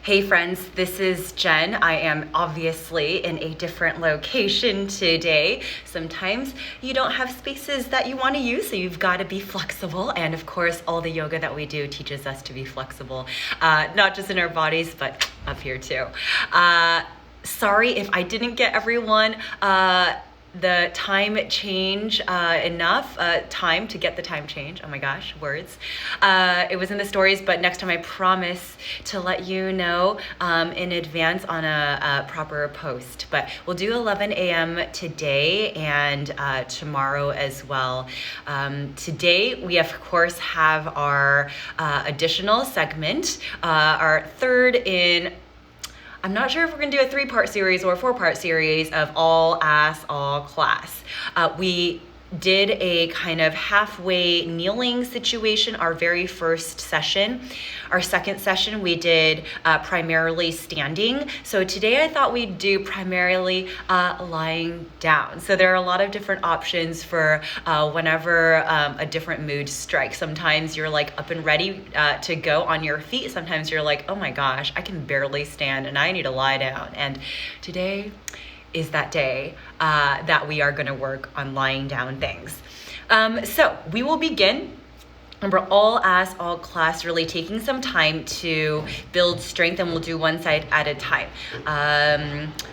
Hey friends, this is Jen. I am obviously in a different location today. Sometimes you don't have spaces that you want to use, so you've got to be flexible. And of course, all the yoga that we do teaches us to be flexible, not just in our bodies, but up here too. Sorry if I didn't get everyone the time change time to get the time change. Oh my gosh, words. It was in the stories, but next time I promise to let you know in advance on a proper post. But we'll do 11 a.m. today and tomorrow as well. Today we of course have our additional segment, our third in, I'm not sure if we're gonna do a 3-part series or a 4-part series of all ass, all class. We did a kind of halfway kneeling situation our very first session. Our second session we did primarily standing. So today I thought we'd do primarily lying down. So there are a lot of different options for whenever a different mood strikes. Sometimes you're like up and ready to go on your feet. Sometimes you're like, oh my gosh, I can barely stand and I need to lie down. And today is that day that we are going to work on lying down things. So we will begin. Remember, all ass, all class, really taking some time to build strength, and we'll do one side at a time.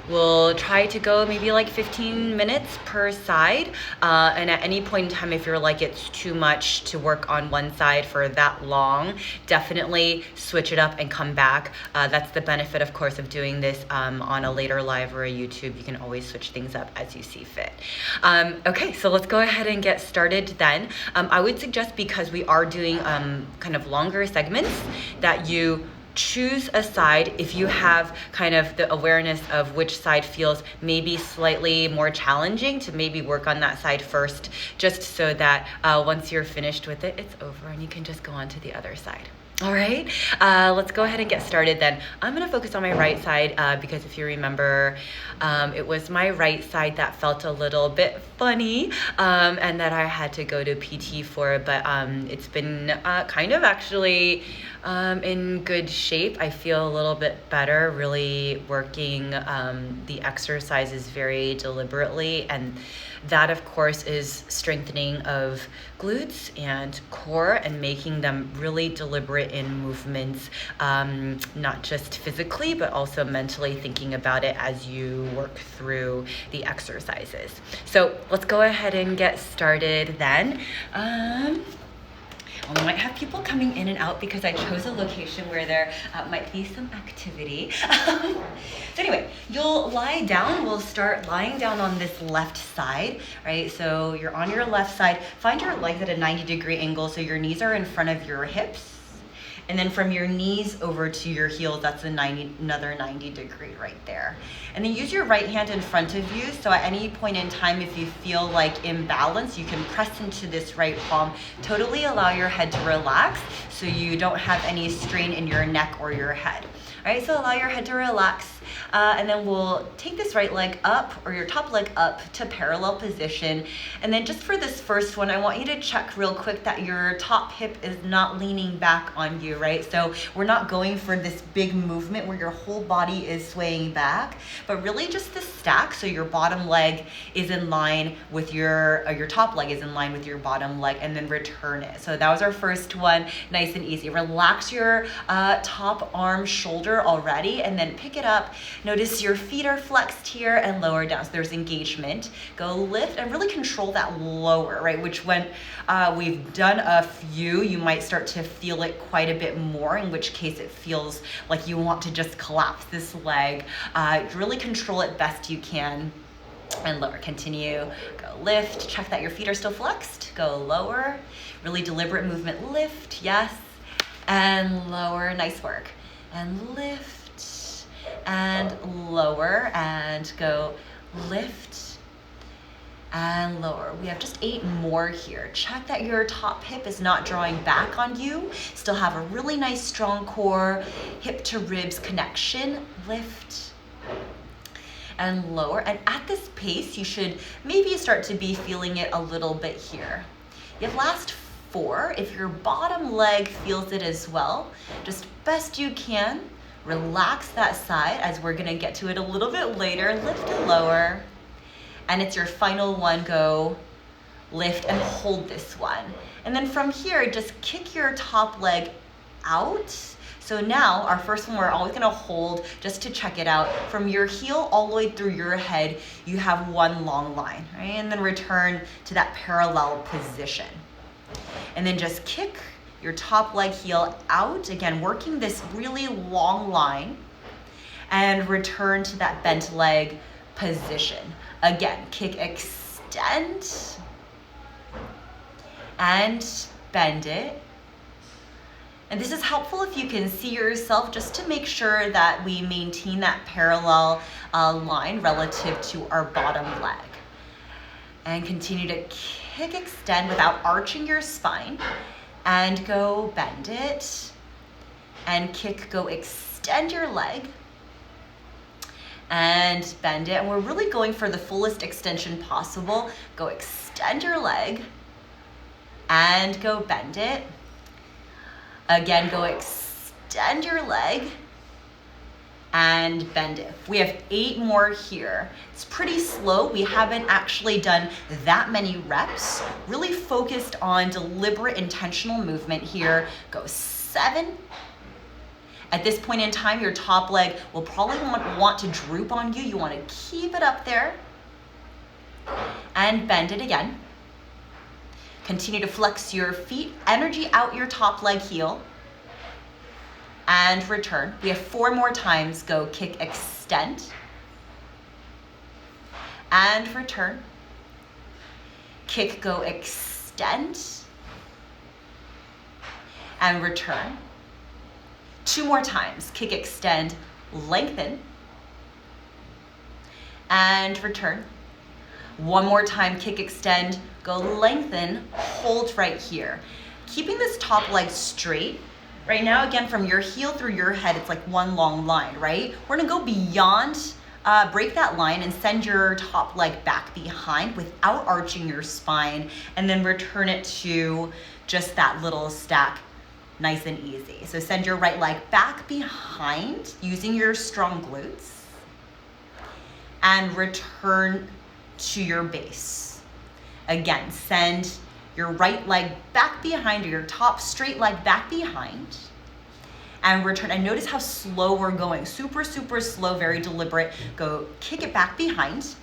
We'll try to go maybe like 15 minutes per side. And at any point in time, if you're like it's too much to work on one side for that long, definitely switch it up and come back. That's the benefit, of course, of doing this on a later live or a YouTube. You can always switch things up as you see fit. Okay, so let's go ahead and get started then. I would suggest, because we are doing kind of longer segments, that you choose a side if you have kind of the awareness of which side feels maybe slightly more challenging, to maybe work on that side first, just so that once you're finished with it, it's over and you can just go on to the other side. All right, let's go ahead and get started then. I'm gonna focus on my right side because if you remember, it was my right side that felt a little bit funny and that I had to go to PT for, but it's been kind of actually in good shape. I feel a little bit better, really working the exercises very deliberately, and that of course is strengthening of glutes and core and making them really deliberate in movements, not just physically but also mentally thinking about it as you work through the exercises. So let's go ahead and get started then. We might have people coming in and out because I chose a location where there might be some activity. So anyway, you'll lie down. We'll start lying down on this left side, right? So you're on your left side. Find your legs at a 90-degree angle so your knees are in front of your hips. And then from your knees over to your heels, that's another 90 degree right there. And then use your right hand in front of you. So at any point in time, if you feel like imbalance, you can press into this right palm. Totally allow your head to relax so you don't have any strain in your neck or your head. All right, so allow your head to relax. And then we'll take this right leg up, or your top leg up, to parallel position. And then just for this first one, I want you to check real quick that your top hip is not leaning back on you, right? So we're not going for this big movement where your whole body is swaying back, but really just the stack. So your bottom leg is in line with your top leg is in line with your bottom leg, and then return it. So that was our first one, nice and easy. Relax your top arm, shoulder already, and then pick it up. Notice your feet are flexed here and lower down, so there's engagement. Go lift and really control that lower, right? Which when we've done a few, you might start to feel it quite a bit more, in which case it feels like you want to just collapse this leg. Really control it best you can. And lower, continue, go lift, check that your feet are still flexed, go lower, really deliberate movement, lift, yes, and lower, nice work, and lift, and lower, and go lift and lower. We have just 8 more here. Check that your top hip is not drawing back on you. Still have a really nice strong core, hip to ribs connection. Lift and lower. And at this pace, you should maybe start to be feeling it a little bit here. You have last 4. If your bottom leg feels it as well, just best you can, Relax that side as we're gonna get to it a little bit later. Lift and lower. And it's your final one. Go lift and hold this one. And then from here, just kick your top leg out. So now our first one, we're always gonna hold just to check it out. From your heel all the way through your head, you have one long line, right? And then return to that parallel position. And then just kick your top leg heel out. Again, working this really long line, and return to that bent leg position. Again, kick, extend, and bend it. And this is helpful if you can see yourself, just to make sure that we maintain that parallel line relative to our bottom leg. And continue to kick, extend without arching your spine. And go bend it. And kick, go extend your leg. And bend it. And we're really going for the fullest extension possible. Go extend your leg. And go bend it. Again, go extend your leg and bend it. We have 8 more here. It's pretty slow. We haven't actually done that many reps. Really focused on deliberate, intentional movement here. Go 7. At this point in time, your top leg will probably want to droop on you. You want to keep it up there. And bend it again. Continue to flex your feet, energy out your top leg heel, and return. We have 4 more times. Go kick, extend, and return. Kick, go extend, and return. 2 more times. Kick, extend, lengthen, and return. 1 more time. Kick, extend, go lengthen, hold right here. Keeping this top leg straight. Right now, again, from your heel through your head, it's like one long line, right? We're gonna go beyond, break that line and send your top leg back behind without arching your spine, and then return it to just that little stack, nice and easy. So send your right leg back behind using your strong glutes, and return to your base. Again, send your right leg back behind, or your top straight leg back behind, and return. And notice how slow we're going. Super, super slow, very deliberate. Go kick it back behind,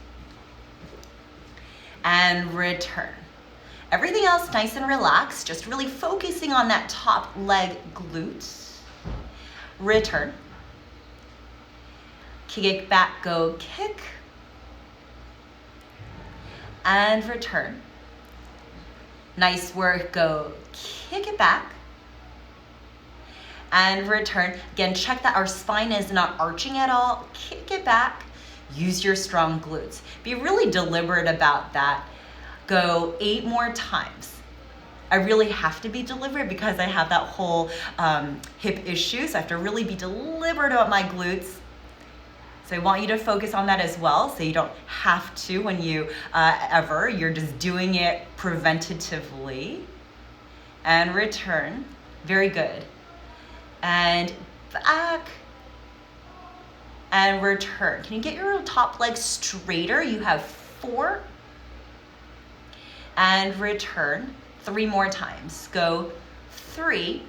and return. Everything else nice and relaxed, just really focusing on that top leg glute. Return. Kick it back, go kick, and return. Nice work. Go kick it back and return. Again, check that our spine is not arching at all. Kick it back. Use your strong glutes. Be really deliberate about that. Go 8 more times. I really have to be deliberate because I have that whole hip issue, so I have to really be deliberate about my glutes. So I want you to focus on that as well, so you don't have to when you you're just doing it preventatively. And return. Very good. And back. And return. Can you get your top leg straighter? You have 4. And return. 3 more times. Go 3.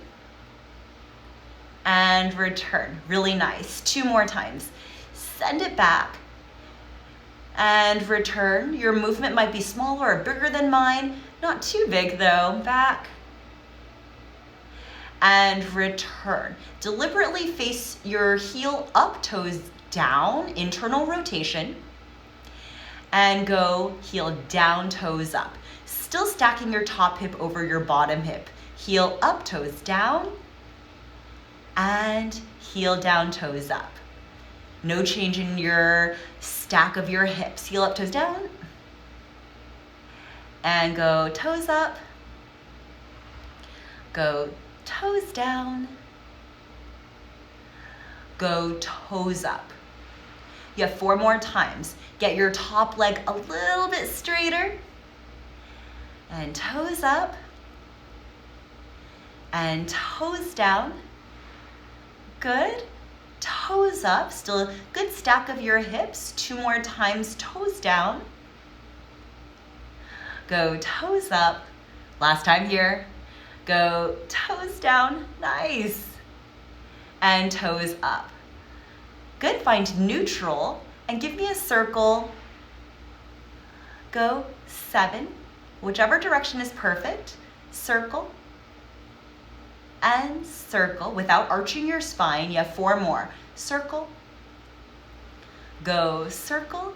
And return. Really nice. 2 more times. Send it back and return. Your movement might be smaller or bigger than mine. Not too big though. Back and return. Deliberately face your heel up, toes down, internal rotation, and go heel down, toes up. Still stacking your top hip over your bottom hip. Heel up, toes down, and heel down, toes up. No change in your stack of your hips. Heel up, toes down. And go toes up. Go toes down. Go toes up. You have 4 more times. Get your top leg a little bit straighter. And toes up. And toes down. Good. toes up, still a good stack of your hips. 2 more times, toes down. Go toes up. Last time here. Go toes down, nice. And toes up. Good, find neutral and give me a circle. Go 7, whichever direction is perfect. Circle and circle without arching your spine. You have 4 more. Circle, go circle,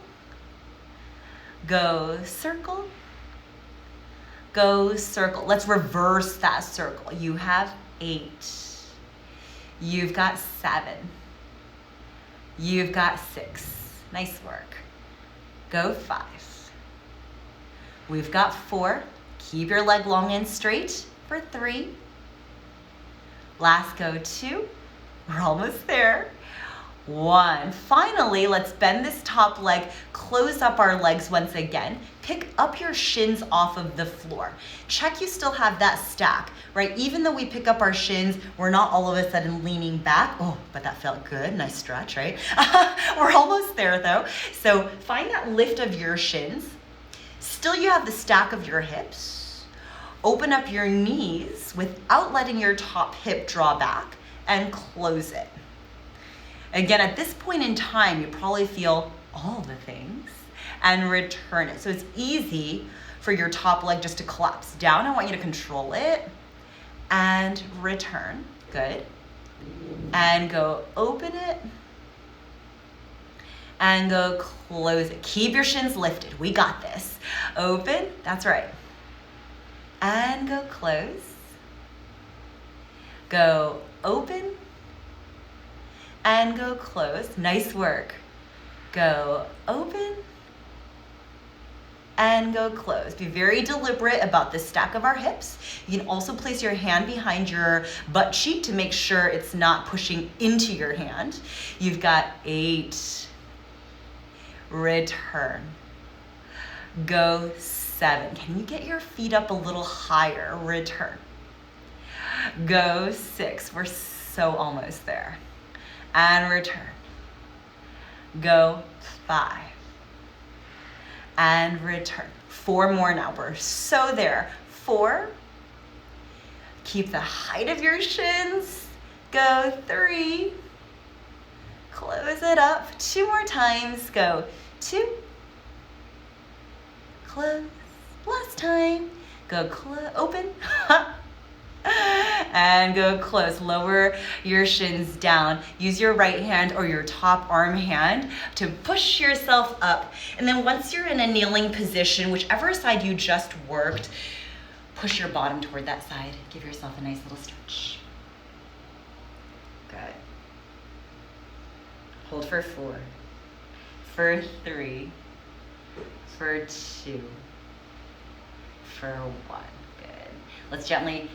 go circle, go circle. Let's reverse that circle. You have 8. You've got 7. You've got 6. Nice work. Go 5. We've got 4. Keep your leg long and straight for 3. Last go 2. We're almost there. 1. Finally, let's bend this top leg, close up our legs once again. Pick up your shins off of the floor. Check you still have that stack, right? Even though we pick up our shins, we're not all of a sudden leaning back. Oh, but that felt good. Nice stretch, right? We're almost there though. So find that lift of your shins. Still you have the stack of your hips. Open up your knees without letting your top hip draw back and close it. Again, at this point in time, you probably feel all the things and return it. So it's easy for your top leg just to collapse down. I want you to control it and return. Good. And go open it and go close it. Keep your shins lifted. We got this. Open. That's right. And go close. Go open. And go close. Nice work. Go open and go close. Be very deliberate about the stack of our hips. You can also place your hand behind your butt cheek to make sure it's not pushing into your hand. You've got 8. Return. Go 7. Can you get your feet up a little higher? Return. Go 6. We're so almost there. And return. Go 5. And return. 4 more now. We're so there. 4. Keep the height of your shins. Go 3. Close it up. 2 more times. Go 2. Close. Last time. Go open. And go close. Lower your shins down. Use your right hand or your top arm hand to push yourself up. And then once you're in a kneeling position, whichever side you just worked, push your bottom toward that side. Give yourself a nice little stretch. Good. Hold for 4, for 3, for 2, for 1. Good. Let's gently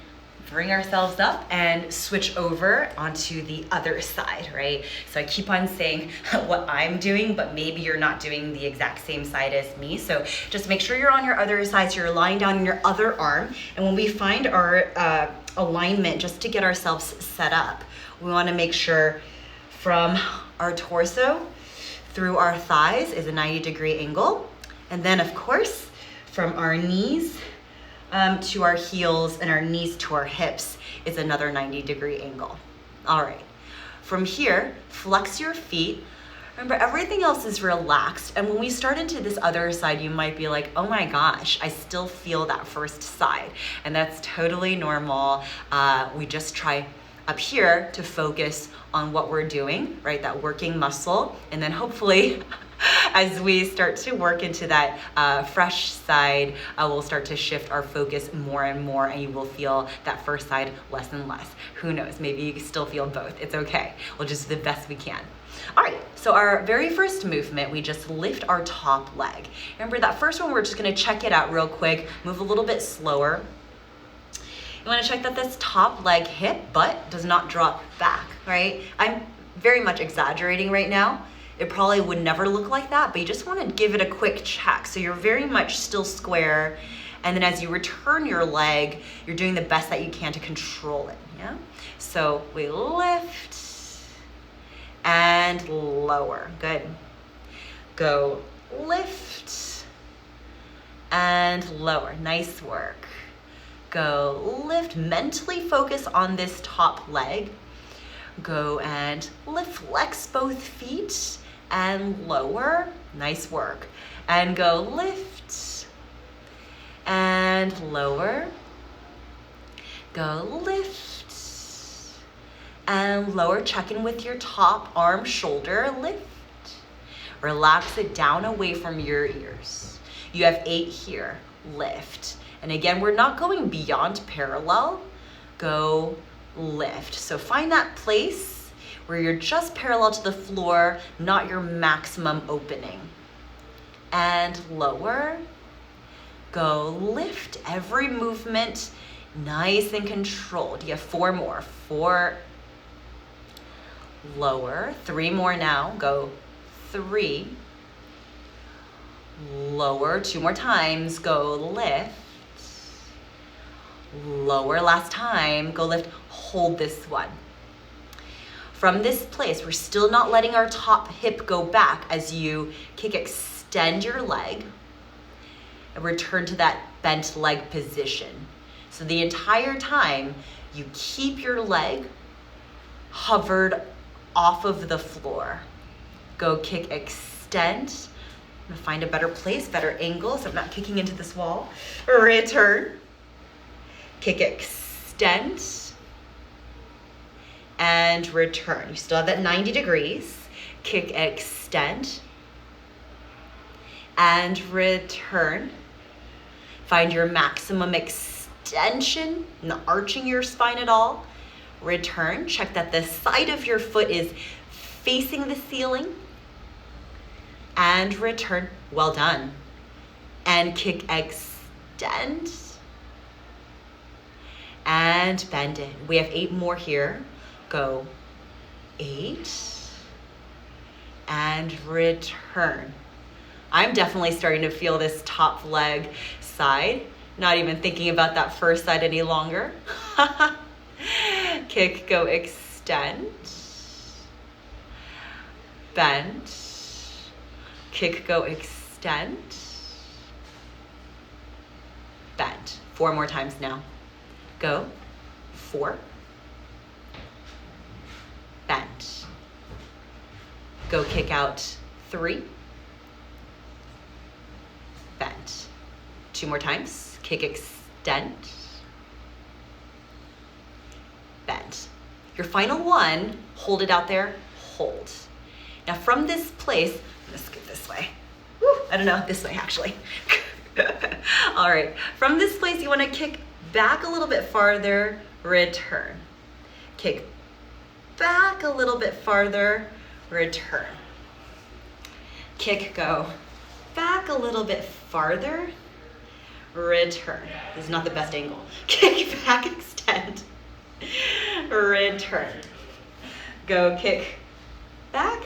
bring ourselves up and switch over onto the other side, right? So I keep on saying what I'm doing, but maybe you're not doing the exact same side as me. So just make sure you're on your other side, so you're lying down on your other arm. And when we find our alignment, just to get ourselves set up, we wanna make sure from our torso through our thighs is a 90-degree angle. And then of course, from our knees to our heels and our knees to our hips is another 90-degree angle. All right, from here, flex your feet. Remember, everything else is relaxed. And when we start into this other side, you might be like, oh my gosh, I still feel that first side. And that's totally normal. We just try up here to focus on what we're doing, right? That working muscle. And then hopefully, as we start to work into that fresh side, we'll start to shift our focus more and more, and you will feel that first side less and less. Who knows, maybe you still feel both. It's okay. We'll just do the best we can. All right, so our very first movement, we just lift our top leg. Remember that first one, we're just gonna check it out real quick, move a little bit slower. You wanna check that this top leg, hip, butt does not drop back, right? I'm very much exaggerating right now. It probably would never look like that, but you just wanna give it a quick check. So you're very much still square. And then as you return your leg, you're doing the best that you can to control it, yeah? So we lift and and lower. Good. Go lift and lower. Nice work. Go lift. Mentally focus on this top leg. Go and lift, flex both feet and lower. Nice work. And go lift and lower. Go lift and lower. Check in with your top arm, shoulder, lift. Relax it down away from your ears. You have 8 here, lift. And again, we're not going beyond parallel. Go lift. So find that place where you're just parallel to the floor, not your maximum opening. And lower. Go lift. Every movement nice and controlled. You have 4 more. 4. Lower. 3 more now. Go 3. Lower. 2 more times. Go lift. Lower. Last time. Go lift. Hold this one. From this place, we're still not letting our top hip go back as you kick, extend your leg and return to that bent leg position. So the entire time, you keep your leg hovered off of the floor. Go kick, extend. I'm gonna find a better place, better angle, so I'm not kicking into this wall. Return. Kick, extend. And return. You still have that 90 degrees. Kick, extend. And return. Find your maximum extension, not arching your spine at all. Return. Check that the side of your foot is facing the ceiling. And return. Well done. And kick, extend. And bend it. We have 8 more here. Go 8 and return. I'm definitely starting to feel this top leg side. Not even thinking about that first side any longer. Kick, go, extend. Bend. Kick, go, extend. Bend. 4 more times now. Go. 4. Bend. Go kick out 3. Bend. 2 more times. Kick, extend. Bend. Your final one, hold it out there, hold. Now from this place, I'm gonna scoot this way. Woo, I don't know, this way actually. All right, from this place you wanna kick back a little bit farther, return. Kick back a little bit farther, return. Kick, go back a little bit farther, return. This is not the best angle. Kick back, extend, return. Go kick back,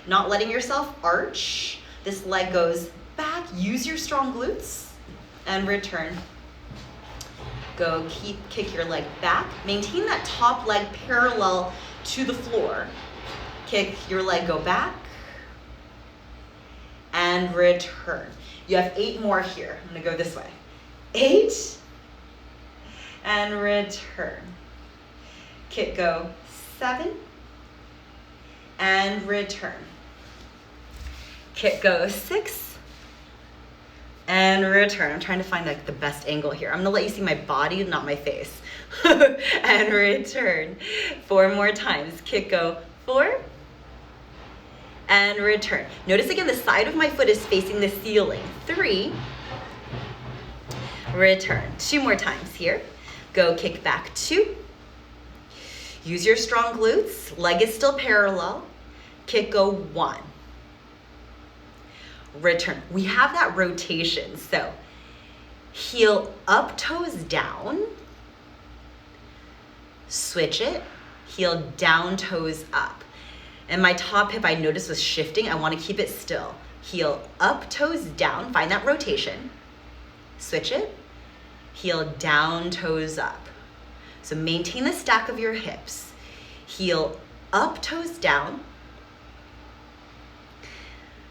not letting yourself arch. This leg goes back, use your strong glutes, and return. Go kick your leg back. Maintain that top leg parallel to the floor. Kick your leg, go back. And return. You have 8 more here. I'm gonna go this way. 8. And return. Kick, go 7. And return. Kick, go 6. And return. I'm trying to find like the best angle here. I'm gonna let you see my body, not my face. And return. 4 more times. Kick, go 4. And return. Notice again, the side of my foot is facing the ceiling. 3. Return. 2 more times here. Go kick back 2. Use your strong glutes. Leg is still parallel. Kick, go 1. Return. We have that rotation. So heel up, toes down. Switch it. Heel down, toes up. And my top hip I noticed was shifting. I want to keep it still. Heel up, toes down. Find that rotation. Switch it. Heel down, toes up. So maintain the stack of your hips. Heel up, toes down.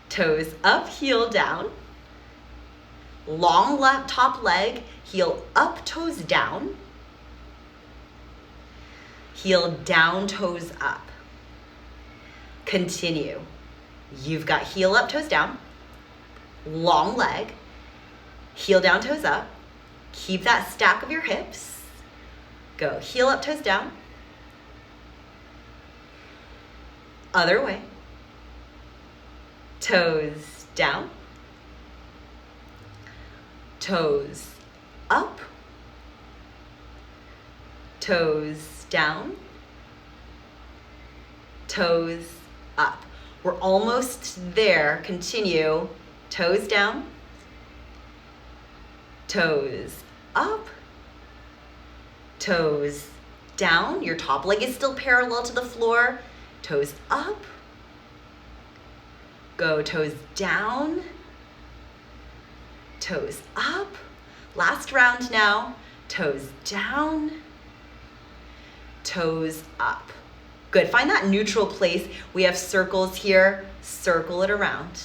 Toes up, heel down. Long left top leg, heel up, toes down. Heel down, toes up. Continue. You've got heel up, toes down. Long leg, heel down, toes up. Keep that stack of your hips. Go heel up, toes down. Other way. Toes down. Toes up. Toes down. Toes up. We're almost there. Continue. Toes down. Toes up. Toes down. Your top leg is still parallel to the floor. Toes up. Go toes down. Toes up. Last round now. Toes down. Toes up. Good. Find that neutral place. We have circles here. Circle it around.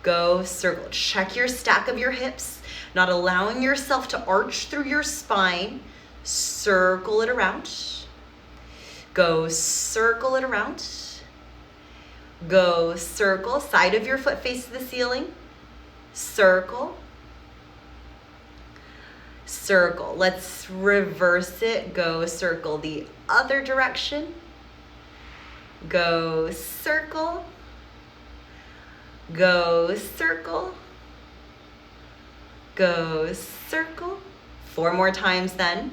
Go circle. Check your stack of your hips, not allowing yourself to arch through your spine. Circle it around. Go circle it around. Go circle. Side of your foot faces the ceiling. Circle. Circle. Let's reverse it. Go circle the other direction. Go circle. Go circle. Go circle. 4 more times then.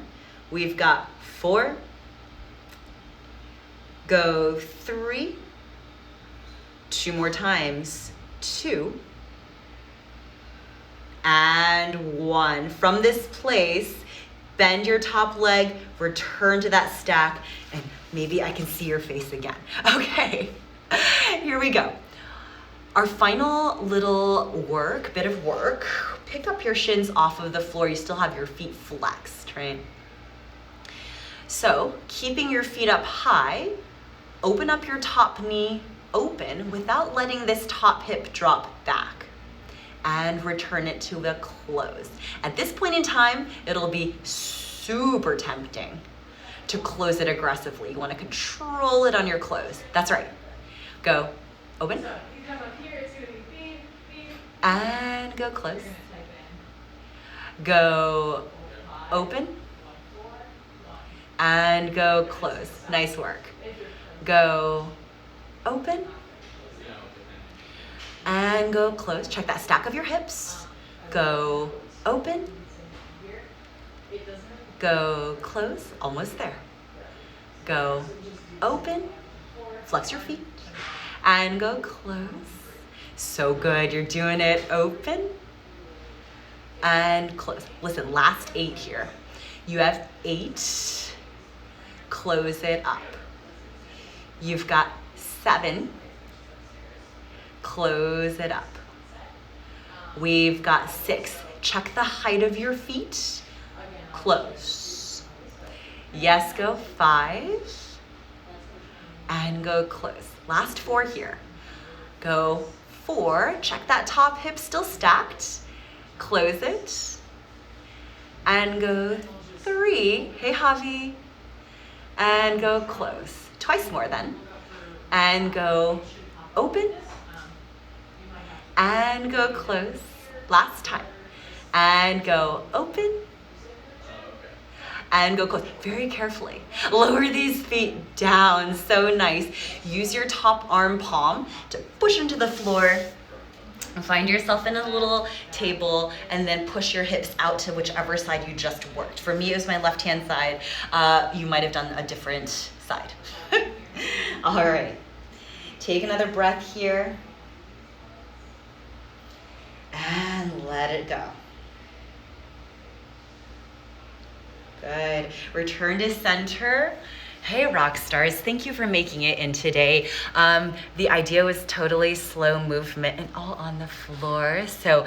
We've got 4. Go 3. 2 more times. 2. And 1. From this place, bend your top leg, return to that stack, and maybe I can see your face again. Okay, here we go. Our final little bit of work, pick up your shins off of the floor. You still have your feet flexed, right? So, keeping your feet up high, open up your top knee open without letting this top hip drop back. And return it to a close. At this point in time, it'll be super tempting to close it aggressively. You want to control it on your close. That's right. Go, open. And go close. Go, open. And go close. Nice work. Go, open. And go close. Check that stack of your hips. Go open. Go close. Almost there. Go open. Flex your feet. And go close. So good. You're doing it. Open. And close. Listen, last 8 here. You have 8. Close it up. You've got 7. Close it up. We've got 6. Check the height of your feet. Close. Yes, go 5. And go close. Last 4 here. Go 4. Check that top hip still stacked. Close it. And go 3. Hey, Javi. And go close. Twice more then. And go open. And go close. Last time. And go open. And go close. Very carefully. Lower these feet down. So nice. Use your top arm palm to push into the floor. Find yourself in a little table and then push your hips out to whichever side you just worked. For me, it was my left-hand side. You might have done a different side. All right. Take another breath here. And let it go. Good. Return to center. Hey rock stars, thank you for making it in today. The idea was totally slow movement and all on the floor. So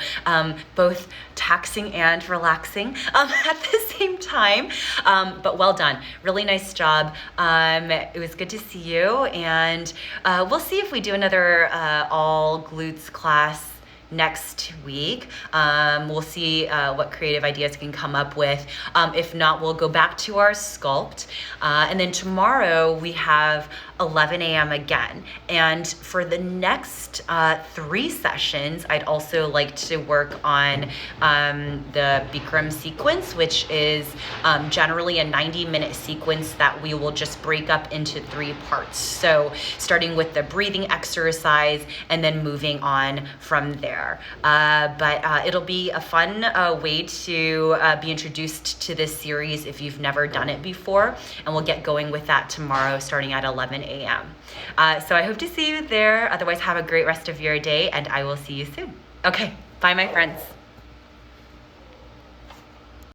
both taxing and relaxing at the same time. But well done, really nice job. It was good to see you, and we'll see if we do another all glutes class next week. We'll see what creative ideas we can come up with. If not, we'll go back to our sculpt. And then tomorrow we have 11 a.m. again. And for the next 3 sessions, I'd also like to work on the Bikram sequence, which is generally a 90-minute sequence that we will just break up into 3 parts. So starting with the breathing exercise and then moving on from there. But it'll be a fun way to be introduced to this series if you've never done it before. And we'll get going with that tomorrow starting at 11 a.m. So I hope to see you there. Otherwise, have a great rest of your day, and I will see you soon. Okay, bye my friends.